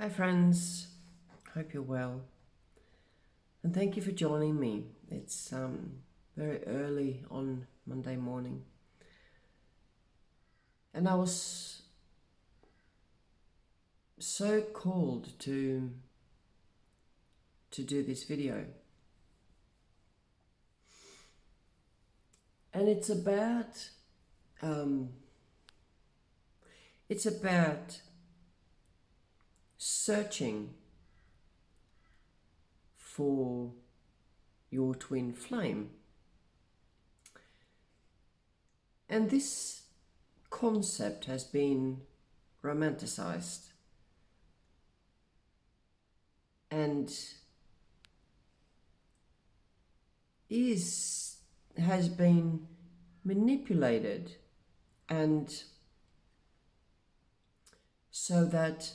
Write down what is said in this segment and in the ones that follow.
Hi friends, hope you're well, and thank you for joining me. It's very early on Monday morning, and I was so called to do this video, and um, it's about searching for your twin flame. And this concept has been romanticized and has been manipulated, and so that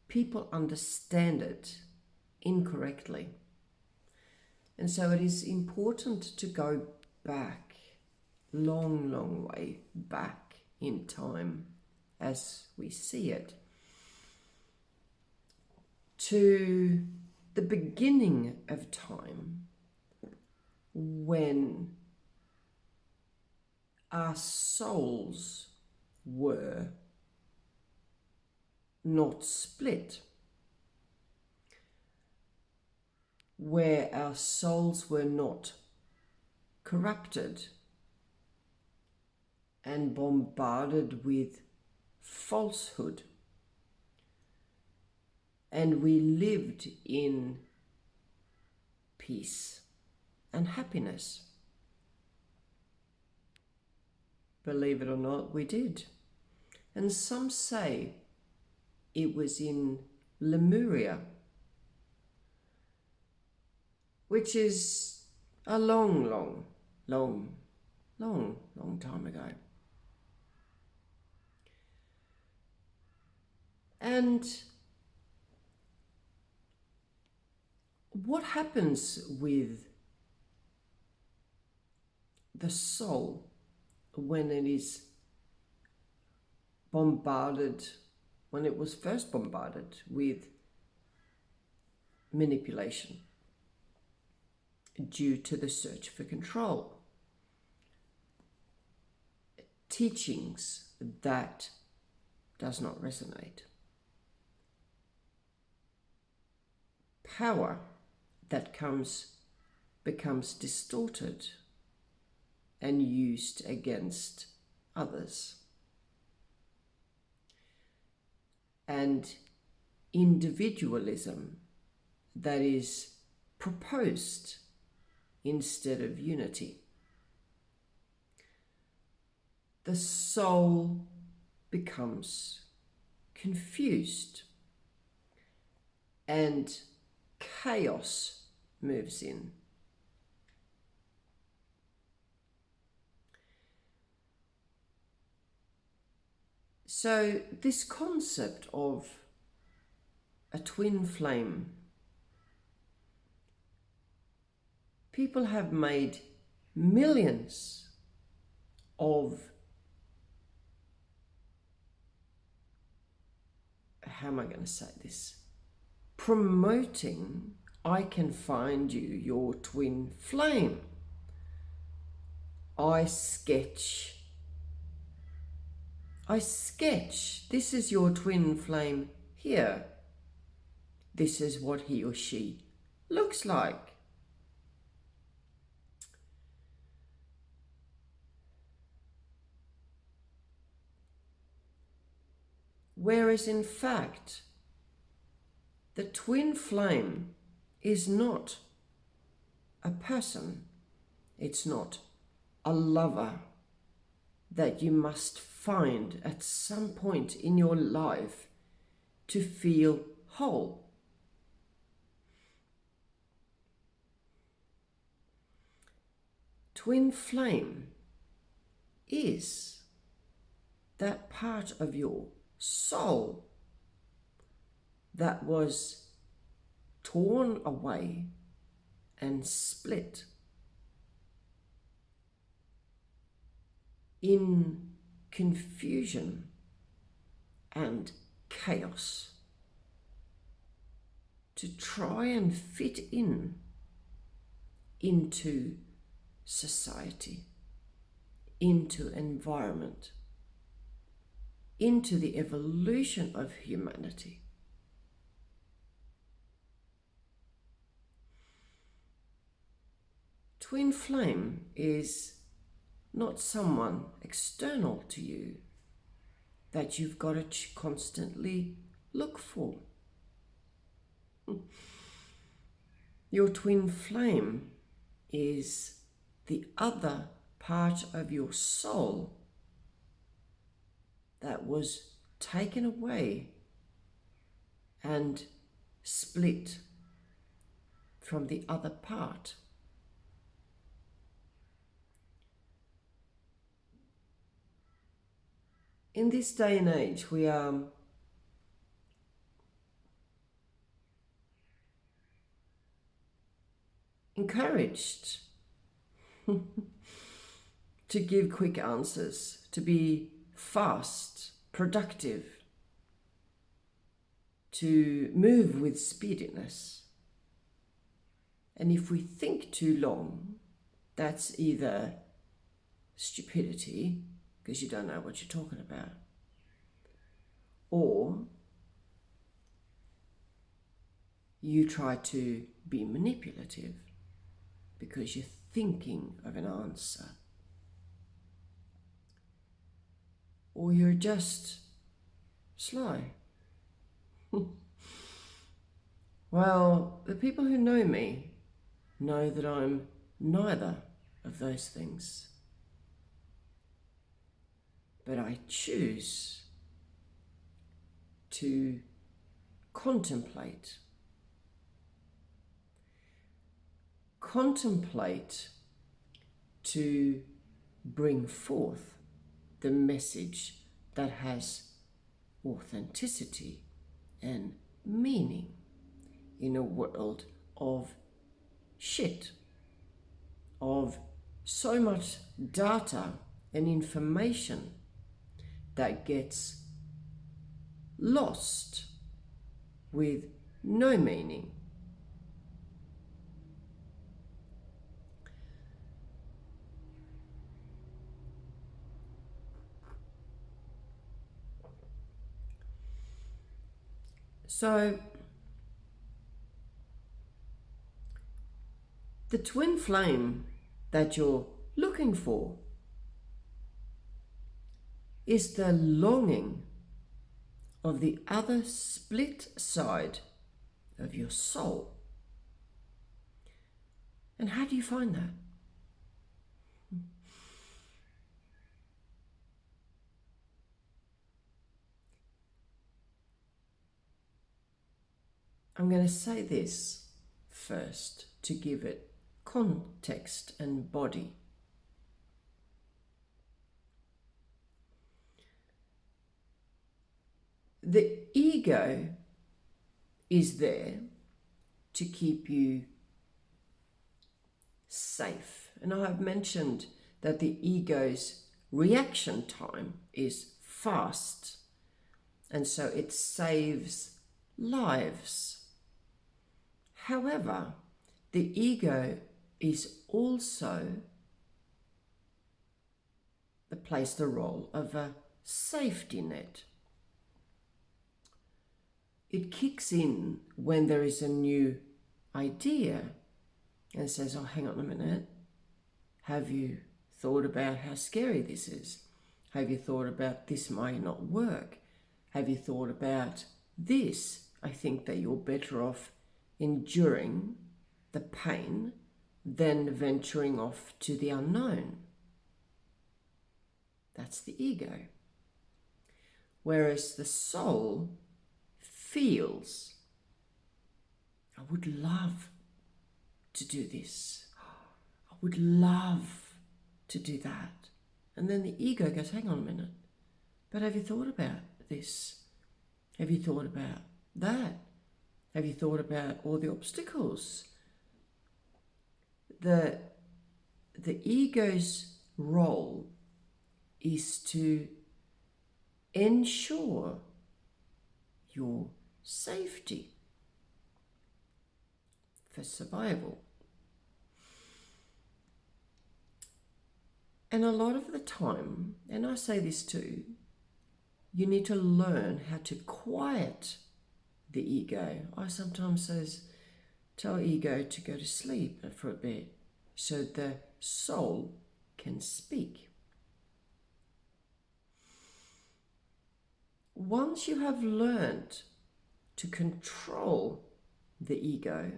people understand it incorrectly. And so it is important to go back, long way back in time as we see it, to the beginning of time, when our souls were not split, where our souls were not corrupted and bombarded with falsehood, and we lived in peace and happiness. Believe it or not, we did. And some say it was in Lemuria, which is a long time ago. And what happens with the soul when it is bombarded, when it was first bombarded with manipulation due to the search for control, teachings that does not resonate, power that becomes distorted and used against others, and individualism that is proposed instead of unity. The soul becomes confused and chaos moves in. So this concept of a twin flame, people have made millions of, how am I going to say this, promoting, I can find you your twin flame. I sketch. This is your twin flame here. This is what he or she looks like. Whereas in fact, the twin flame is not a person. It's not a lover that you must find at some point in your life to feel whole. Twin flame is that part of your soul that was torn away and split in confusion and chaos. to try and fit into society, into environment, into the evolution of humanity. Twin flame is not someone external to you that you've got to constantly look for. Your twin flame is the other part of your soul that was taken away and split from the other part. In this day and age, we are encouraged to give quick answers, to be fast, productive, to move with speediness. And if we think too long, that's either stupidity, because you don't know what you're talking about, or you try to be manipulative because you're thinking of an answer, or you're just sly. Well, the people who know me know that I'm neither of those things. But I choose to contemplate to bring forth the message that has authenticity and meaning in a world of shit, of so much data and information that gets lost with no meaning. So the twin flame that you're looking for is the longing of the other split side of your soul. And how do you find that? I'm going to say this first to give it context and body. The ego is there to keep you safe. And I have mentioned that the ego's reaction time is fast, and so it saves lives. However, the ego is also plays the role of a safety net. It kicks in when there is a new idea and says, oh, hang on a minute. Have you thought about how scary this is? Have you thought about this might not work? Have you thought about this? I think that you're better off enduring the pain than venturing off to the unknown. That's the ego. Whereas the soul feels, I would love to do this. I would love to do that. And then the ego goes, hang on a minute. But have you thought about this? Have you thought about that? Have you thought about all the obstacles? The ego's role is to ensure your safety. for survival. And a lot of the time, and I say this too, you need to learn how to quiet the ego. I sometimes tell ego to go to sleep for a bit so the soul can speak. Once you have learned to control the ego,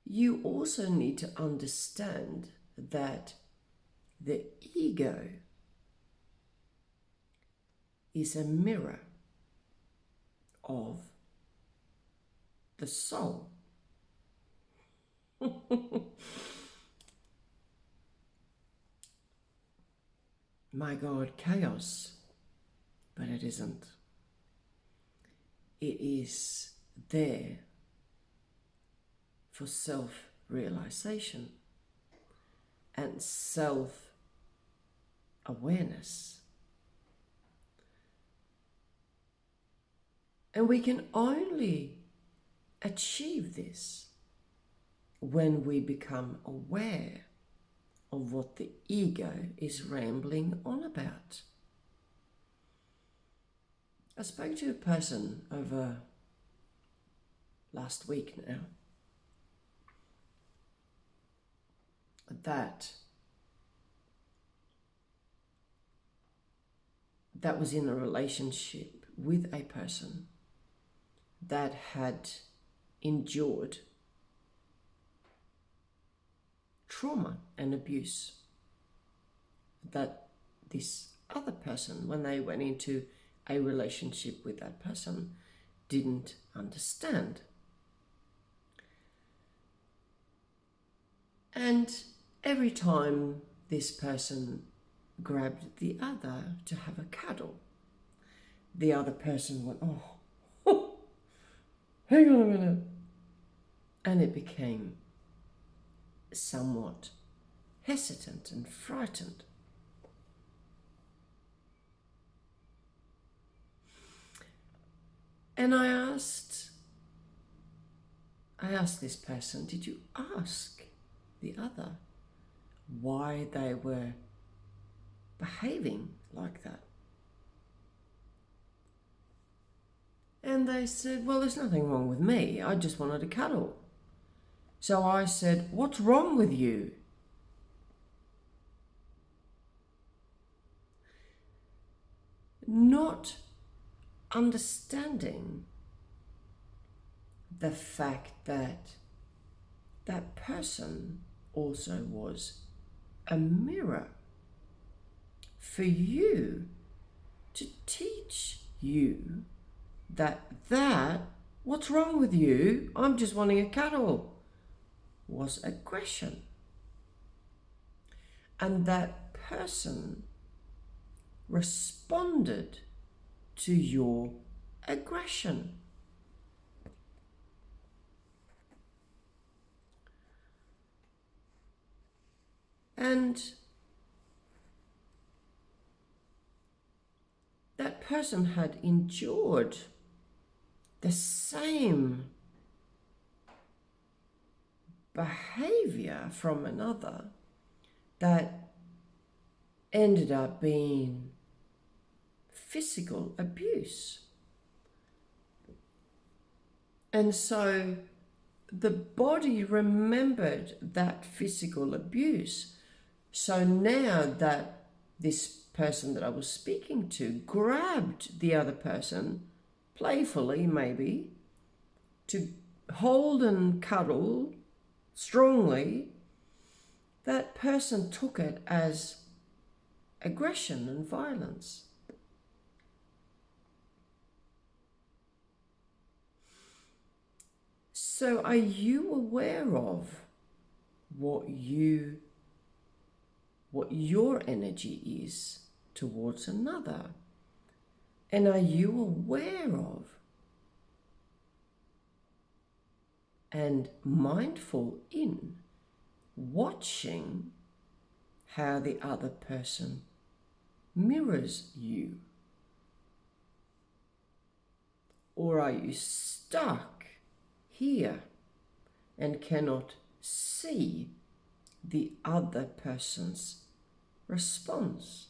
you also need to understand that the ego is a mirror of the soul. My God, chaos, but it isn't. It is there for self-realization and self-awareness. And we can only achieve this when we become aware of what the ego is rambling on about. I spoke to a person over last week now that was in a relationship with a person that had endured trauma and abuse that this other person, when they went into a relationship with that person, didn't understand. And every time this person grabbed the other to have a cuddle, the other person went, oh, hang on a minute. And it became somewhat hesitant and frightened. And I asked this person, did you ask the other why they were behaving like that? And they said, well, there's nothing wrong with me. I just wanted to cuddle. So I said, what's wrong with you? Not understanding the fact that that person also was a mirror for you to teach you that what's wrong with you, I'm just wanting a cuddle, was aggression. And that person responded to your aggression. And that person had endured the same behavior from another that ended up being physical abuse. And so the body remembered that physical abuse. So now that this person that I was speaking to grabbed the other person, playfully maybe, to hold and cuddle strongly, that person took it as aggression and violence. So are you aware of what your energy is towards another? And are you aware of and mindful in watching how the other person mirrors you? Or are you stuck here and cannot see the other person's response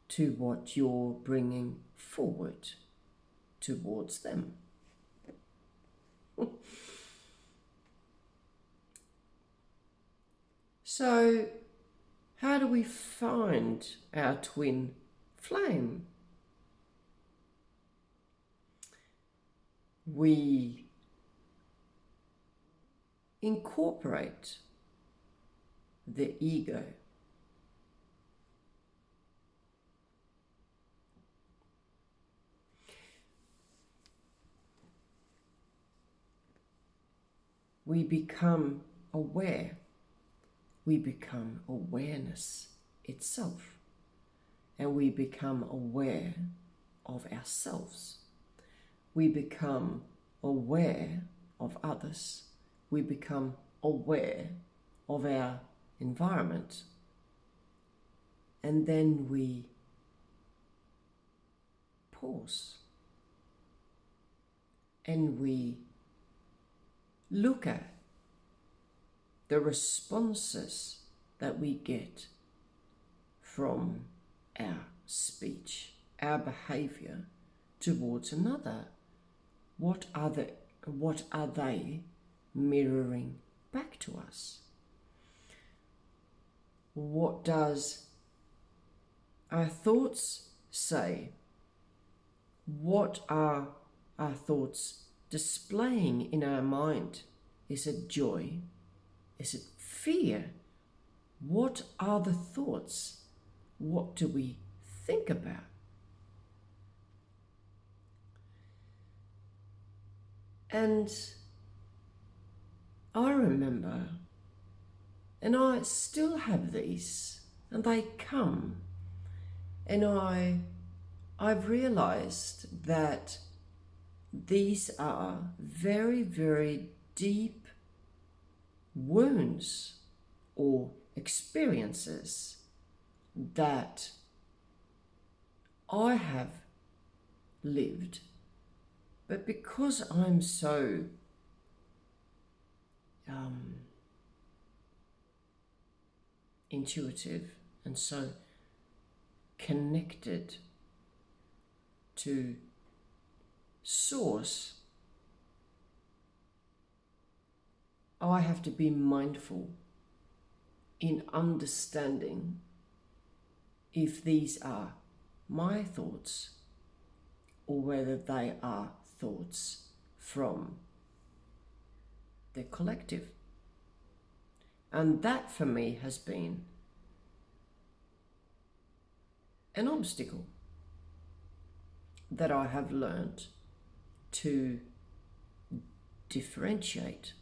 to what you're bringing forward towards them? So, how do we find our twin flame? We incorporate the ego. We become aware. We become awareness itself. And we become aware of ourselves. We become aware of others. We become aware of our environment. And then we pause. And we look at the responses that we get from our speech, our behavior towards another. What are they mirroring back to us? What does our thoughts say? What are our thoughts displaying in our mind? Is it joy? Is it fear? What are the thoughts? What do we think about? And I remember, and I still have these, and they come, and I've realized that these are very, very deep wounds or experiences that I have lived, but because I'm so intuitive and so connected to source, I have to be mindful in understanding if these are my thoughts or whether they are thoughts from the collective. And that for me has been an obstacle that I have learned to differentiate.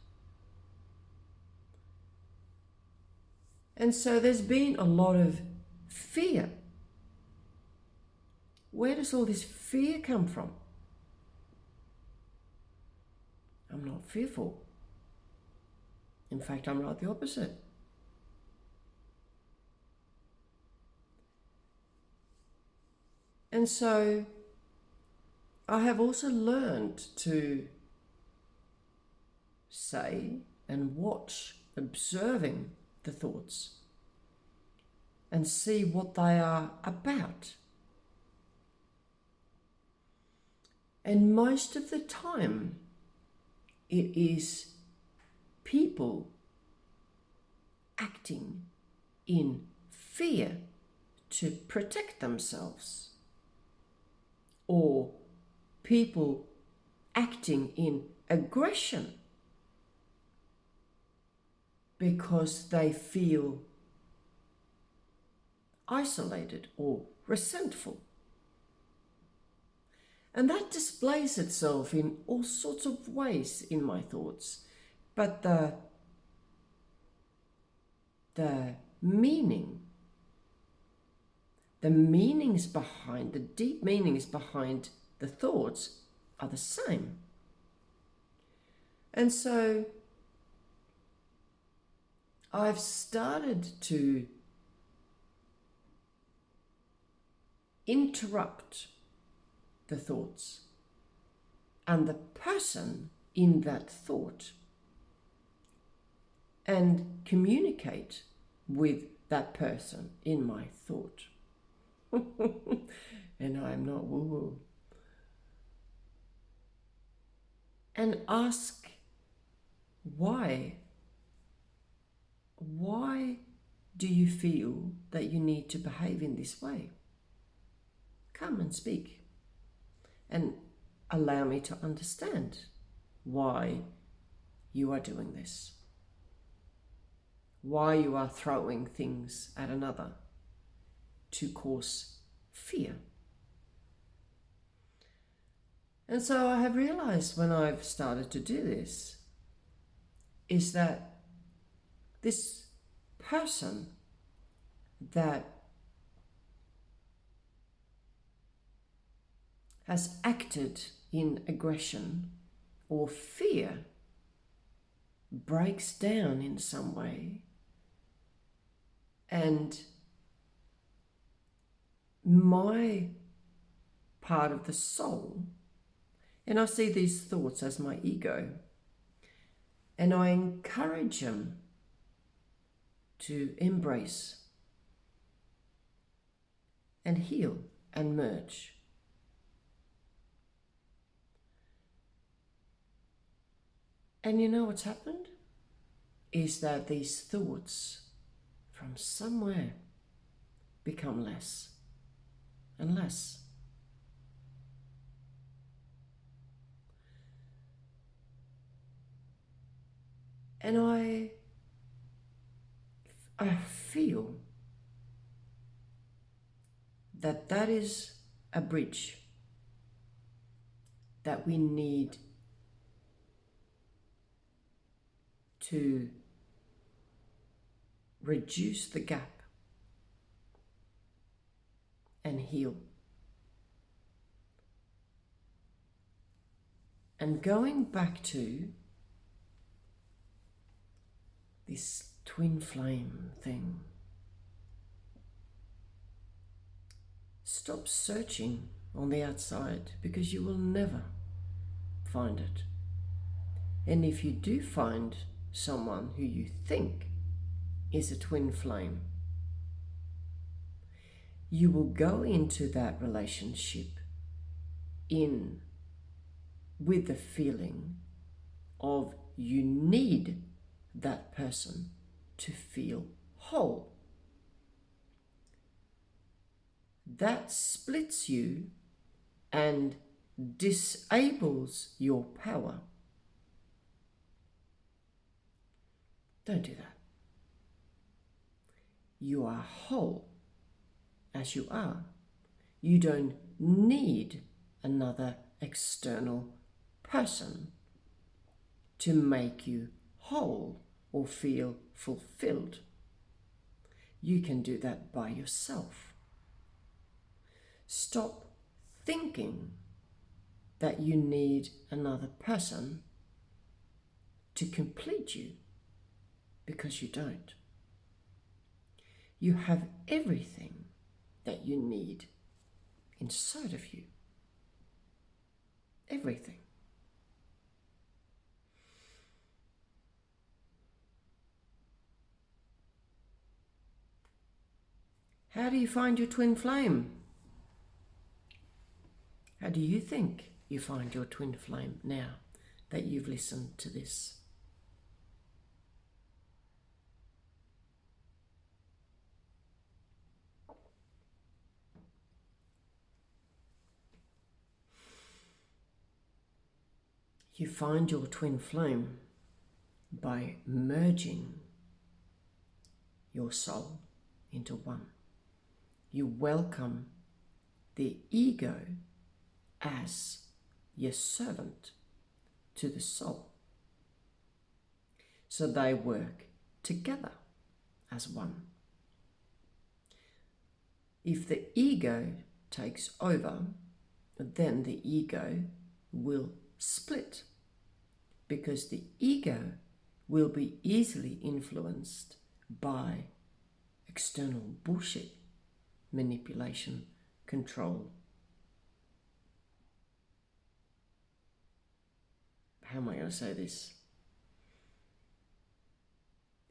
And so there's been a lot of fear. Where does all this fear come from? I'm not fearful. In fact, I'm right the opposite. And so I have also learned to say and watch, observing the thoughts and see what they are about. And most of the time, it is people acting in fear to protect themselves, or people acting in aggression because they feel isolated or resentful. And that displays itself in all sorts of ways in my thoughts. But the meaning, the meanings behind, the deep meanings behind the thoughts are the same. And so I've started to interrupt the thoughts and the person in that thought and communicate with that person in my thought. And I'm not woo-woo. And ask why. Why do you feel that you need to behave in this way? Come and speak and allow me to understand why you are doing this. Why you are throwing things at another to cause fear. And so I have realized when I've started to do this is that this person that has acted in aggression or fear breaks down in some way, and my part of the soul, and I see these thoughts as my ego, and I encourage them to embrace and heal and merge. And you know what's happened? Is that these thoughts from somewhere become less and less. And I feel that that is a bridge that we need to reduce the gap and heal. And going back to this twin flame thing, stop searching on the outside, because you will never find it. And if you do find someone who you think is a twin flame, you will go into that relationship with the feeling of you need that person to feel whole. That splits you and disables your power. Don't do that. You are whole as you are. You don't need another external person to make you whole or feel fulfilled. You can do that by yourself. Stop thinking that you need another person to complete you, because you don't. You have everything that you need inside of you. Everything. How do you find your twin flame? How do you think you find your twin flame now that you've listened to this? You find your twin flame by merging your soul into one. You welcome the ego as your servant to the soul. So they work together as one. If the ego takes over, then the ego will split, because the ego will be easily influenced by external bullshit, manipulation, control. how am I going to say this?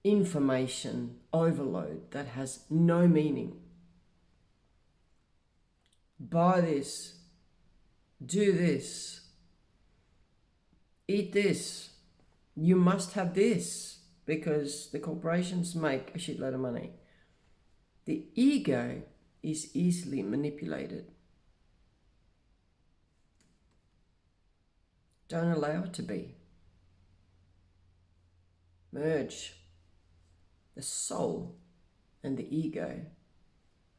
Information overload that has no meaning. Buy this, do this, eat this, you must have this because the corporations make a shitload of money. The ego is easily manipulated. Don't allow it to be. Merge the soul and the ego.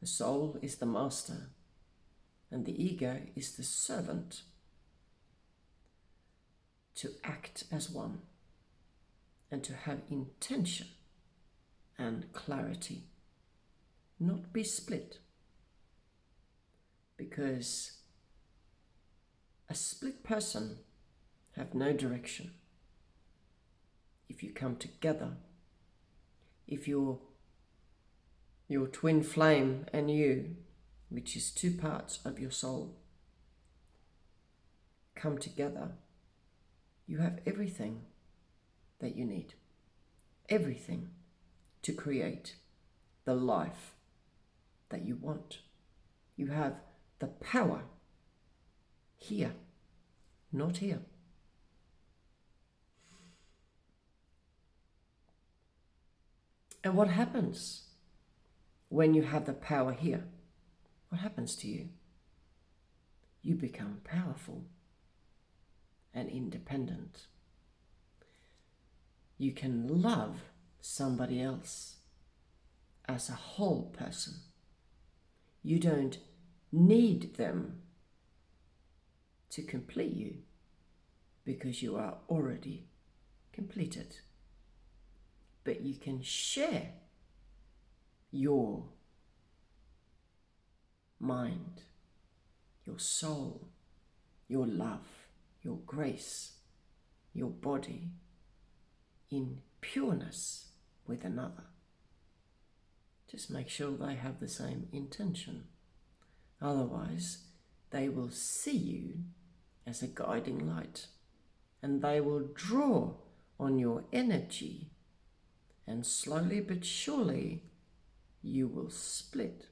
The soul is the master and the ego is the servant, to act as one and to have intention and clarity, not be split. Because a split person have no direction. If you come together, if your twin flame and you, which is two parts of your soul, come together, you have everything that you need. Everything to create the life that you want. You have the power here, not here. And what happens when you have the power here? What happens to you? You become powerful and independent. You can love somebody else as a whole person. You don't need them to complete you because you are already completed. But you can share your mind, your soul, your love, your grace, your body in pureness with another. Just make sure they have the same intention. Otherwise, they will see you as a guiding light and they will draw on your energy, and slowly but surely you will split.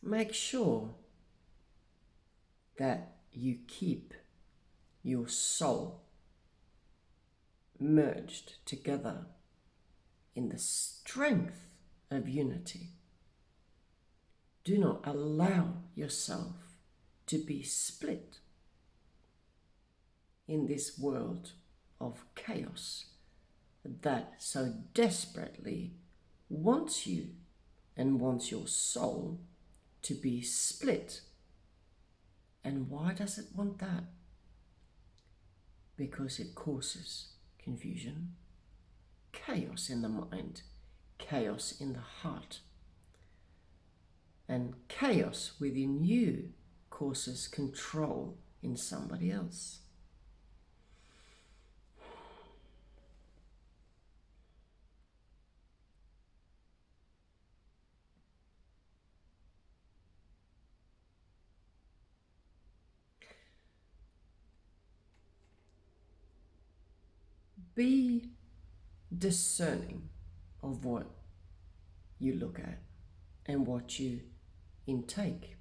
Make sure that you keep your soul merged together in the strength of unity. Do not allow yourself to be split in this world of chaos that so desperately wants you and wants your soul to be split. And why does it want that? Because it causes confusion, chaos in the mind, chaos in the heart. And chaos within you causes control in somebody else. Be discerning of what you look at and what you intake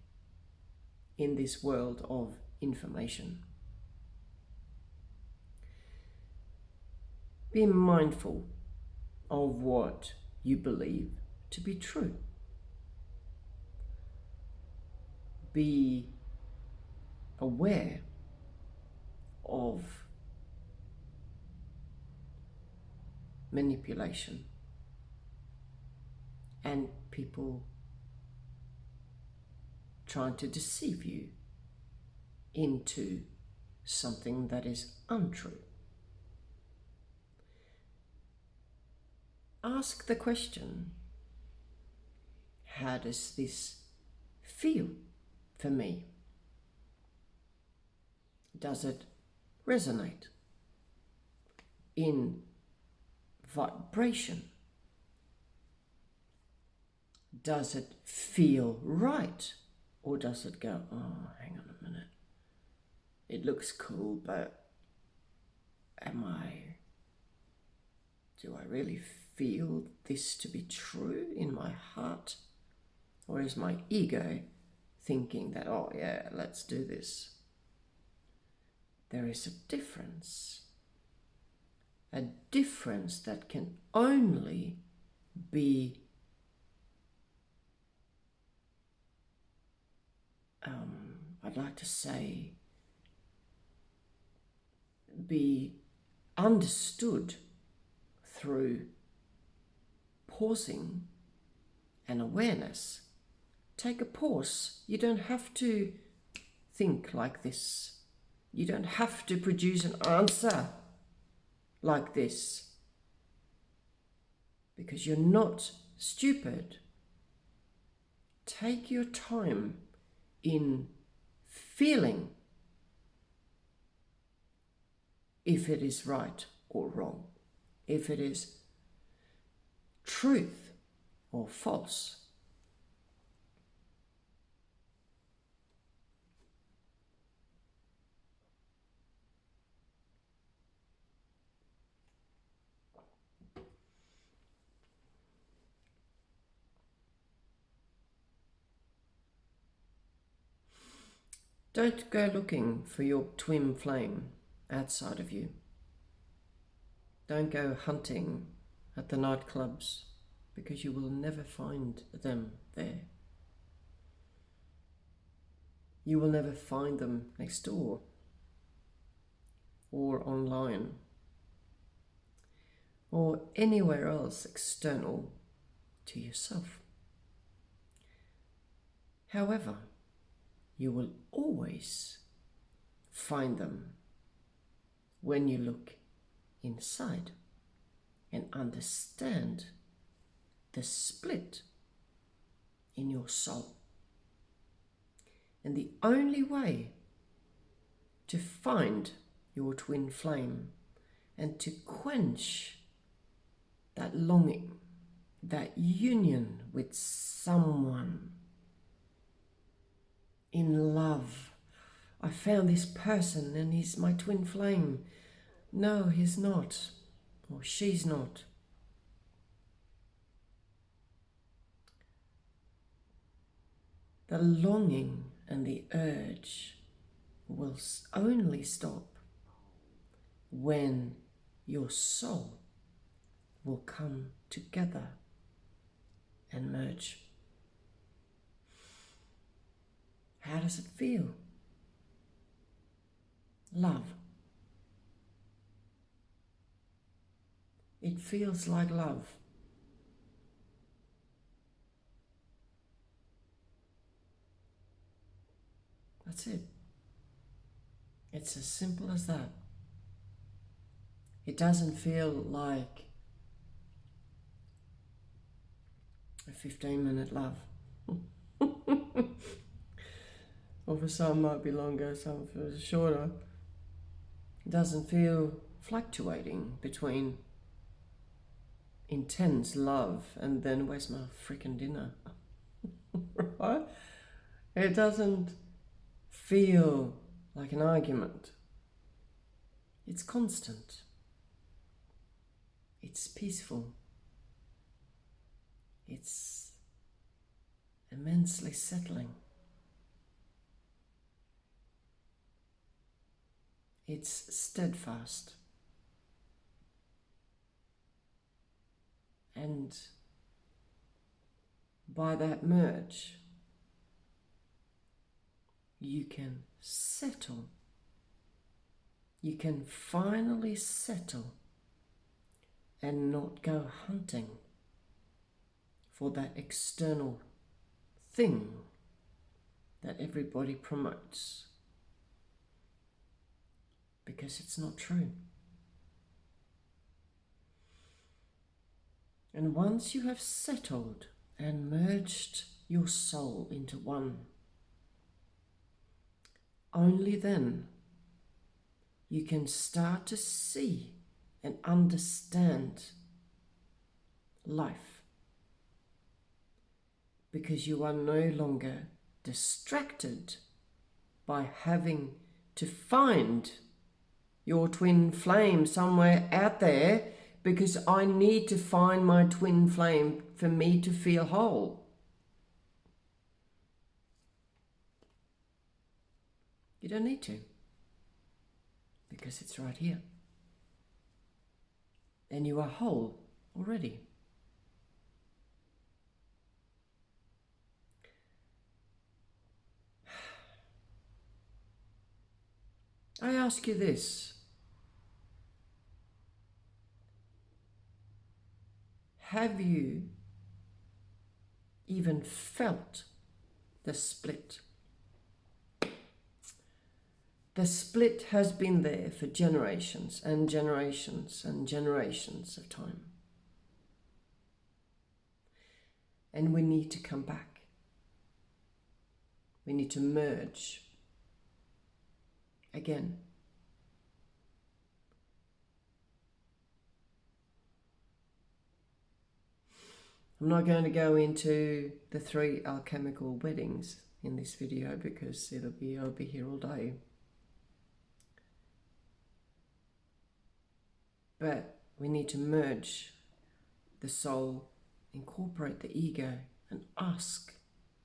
in this world of information. Be mindful of what you believe to be true. Be aware of manipulation and people trying to deceive you into something that is untrue. Ask the question, how does this feel for me? Does it resonate in vibration? Does it feel right Or does it go, oh, hang on a minute. It looks cool, but do I really feel this to be true in my heart? Or is my ego thinking that, oh yeah, let's do this? There is a difference that can only be I'd like to say be understood through pausing and awareness. Take a pause. You don't have to think like this. You don't have to produce an answer like this, because you're not stupid. Take your time in feeling if it is right or wrong, if it is truth or false. Don't go looking for your twin flame outside of you. Don't go hunting at the nightclubs, because you will never find them there. You will never find them next door or online or anywhere else external to yourself. However, you will always find them when you look inside and understand the split in your soul. And the only way to find your twin flame and to quench that longing, that union with someone in love. I found this person and he's my twin flame. No, he's not, or she's not. The longing and the urge will only stop when your soul will come together and merge. How does it feel? Love. It feels like love. That's it. It's as simple as that. It doesn't feel like a 15-minute love. Or for some might be longer, some for shorter. It doesn't feel fluctuating between intense love and then where's my freaking dinner? Right? It doesn't feel like an argument. It's constant. It's peaceful. It's immensely settling. It's steadfast. And by that merge, you can settle. You can finally settle and not go hunting for that external thing that everybody promotes, because it's not true. And once you have settled and merged your soul into one, only then you can start to see and understand life, because you are no longer distracted by having to find your twin flame somewhere out there, because I need to find my twin flame for me to feel whole. You don't need to, because it's right here. And you are whole already. I ask you this. Have you even felt the split? The split has been there for generations and generations and generations of time. And we need to come back. We need to merge again. I'm not going to go into the 3 alchemical weddings in this video, because I'll be here all day. But we need to merge the soul, incorporate the ego, and ask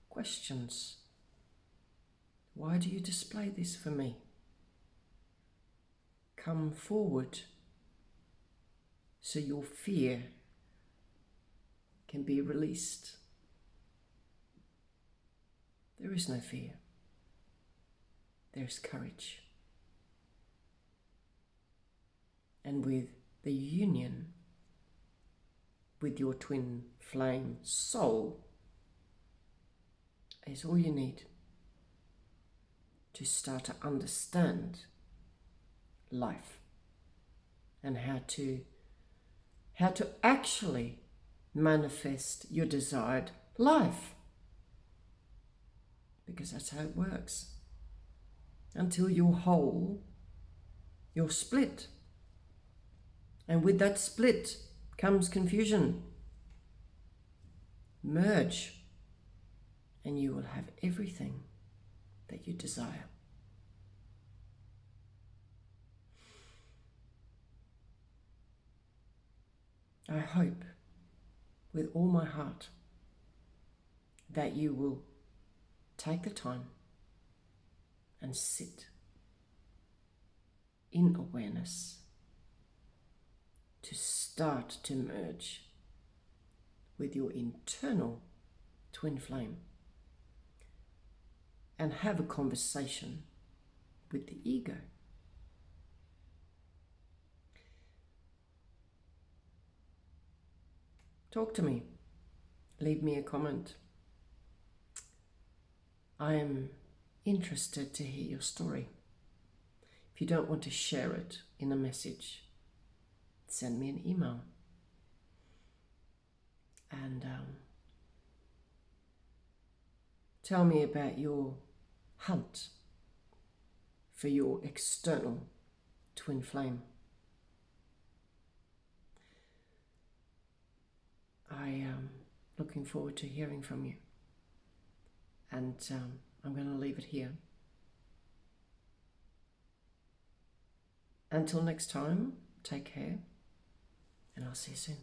questions. Why do you display this for me? Come forward so your fear can be released. There is no fear. There's courage. And with the union with your twin flame soul is all you need to start to understand life and how to actually manifest your desired life, because that's how it works. Until you're whole, you're split. And with that split comes confusion. Merge, and you will have everything that you desire. I hope with all my heart that you will take the time and sit in awareness to start to merge with your internal twin flame and have a conversation with the ego. Talk to me. Leave me a comment. I am interested to hear your story. If you don't want to share it in a message, send me an email. And tell me about your hunt for your external twin flame. I am looking forward to hearing from you. And I'm going to leave it here. Until next time, take care, and I'll see you soon.